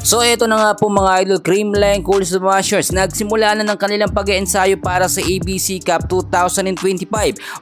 So ito na nga po mga idol, Creamline Cool Smashers nagsimula na ng kanilang pag-eensayo para sa ABC Cup 2025.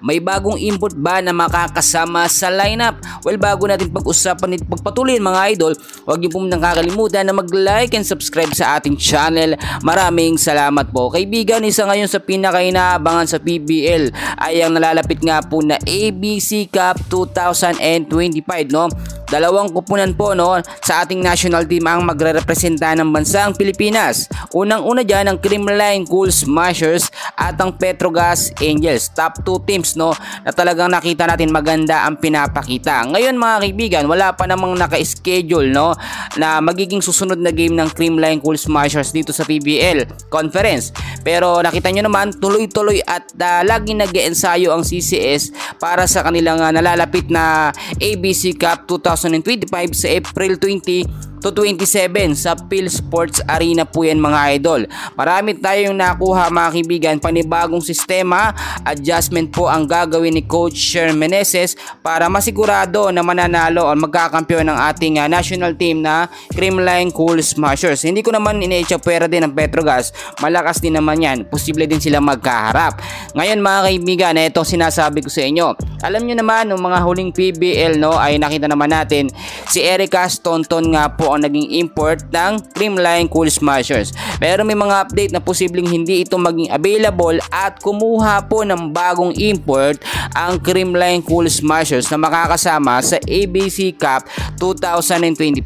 May bagong import ba na makakasama sa lineup? Well, bago natin pag-usapan at pagpatuloy mga idol, huwag niyo po nakakalimutan na mag-like and subscribe sa ating channel. Maraming salamat po. Kaibigan, isa ngayon sa pinaka-inaabangan sa PBL ay ang nalalapit nga po na ABC Cup 2025, no? Dalawang kupunan po, no, sa ating national team ang magre-representa ng bansang Pilipinas. Unang-una dyan ang Creamline Cool Smashers at ang Petrogas Angels. Top 2 teams, no, na talagang nakita natin maganda ang pinapakita. Ngayon mga kaibigan, wala pa namang naka-schedule, no, na magiging susunod na game ng Creamline Cool Smashers dito sa PBL Conference. Pero nakita nyo naman, tuloy-tuloy at laging nag-eensayo ang CCS para sa kanilang nalalapit na ABC Cup 2025 sa April 20 to 27 sa Phil Sports Arena po yan mga idol. Marami tayong nakuha mga kaibigan, panibagong sistema, adjustment po ang gagawin ni Coach Sher Meneses para masigurado na mananalo o magkakampiyon ng ating national team na Creamline Cool Smashers. Hindi ko naman ine-echapwera din ng Petrogas, malakas din naman yan, posible din sila magkaharap. Ngayon mga kaibigan, ito sinasabi ko sa inyo, alam nyo naman nung mga huling PBL, no, ay nakita naman natin si Erica Staunton nga po ang naging import ng Creamline Cool Smashers. Pero may mga update na posibleng hindi ito maging available at kumuha po ng bagong import ang Creamline Cool Smashers na makakasama sa ABC Cup 2025.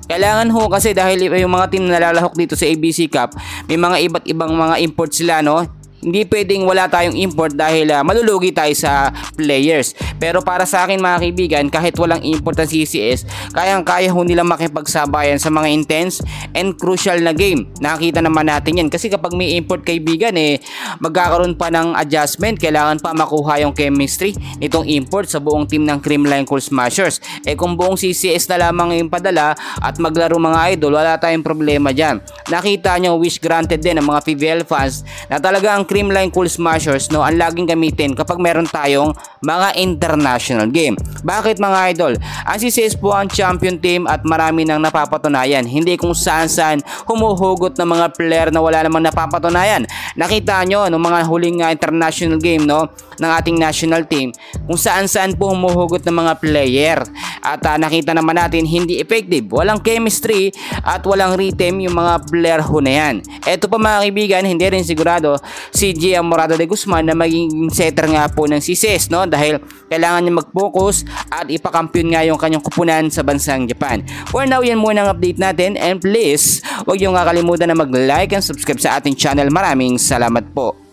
Kailangan ho kasi dahil yung mga team na nalalahok dito sa ABC Cup, may mga iba't ibang mga import sila, no? Hindi pwedeng wala tayong import dahil malulugi tayo sa players. Pero para sa akin mga kaibigan, kahit walang import ang CCS, kayang-kaya ho nila makipagsabayan sa mga intense and crucial na game. Nakita naman natin yan. Kasi kapag may import kaibigan, magkakaroon pa ng adjustment. Kailangan pa makuha yung chemistry nitong import sa buong team ng Creamline Cool Smashers. Kung buong CCS na lamang yung padala at maglaro mga idol, wala tayong problema dyan. Nakita nyo, wish granted din ng mga PBL fans na talagang Creamline Cool Smashers, no, ang laging gamitin kapag meron tayong mga international game. Bakit mga idol? Ang CCS po ang champion team at marami nang napapatunayan. Hindi kung saan-saan humuhugot ng mga player na wala namang napapatunayan. Nakita nyo nung mga huling international game, no, ng ating national team, kung saan-saan po humuhugot ng mga player. At nakita naman natin hindi effective, walang chemistry at walang rhythm yung mga player ho na yan. Eto pa mga kaibigan, hindi rin sigurado si Gia Morada de Guzman na maging setter nga po ng CCS, no, dahil kailangan niya mag-focus at ipakampiyon nga yung kanyang kupunan sa bansang Japan. For now, yan muna ang update natin and please, huwag yung kakalimutan na mag-like and subscribe sa ating channel. Maraming salamat po.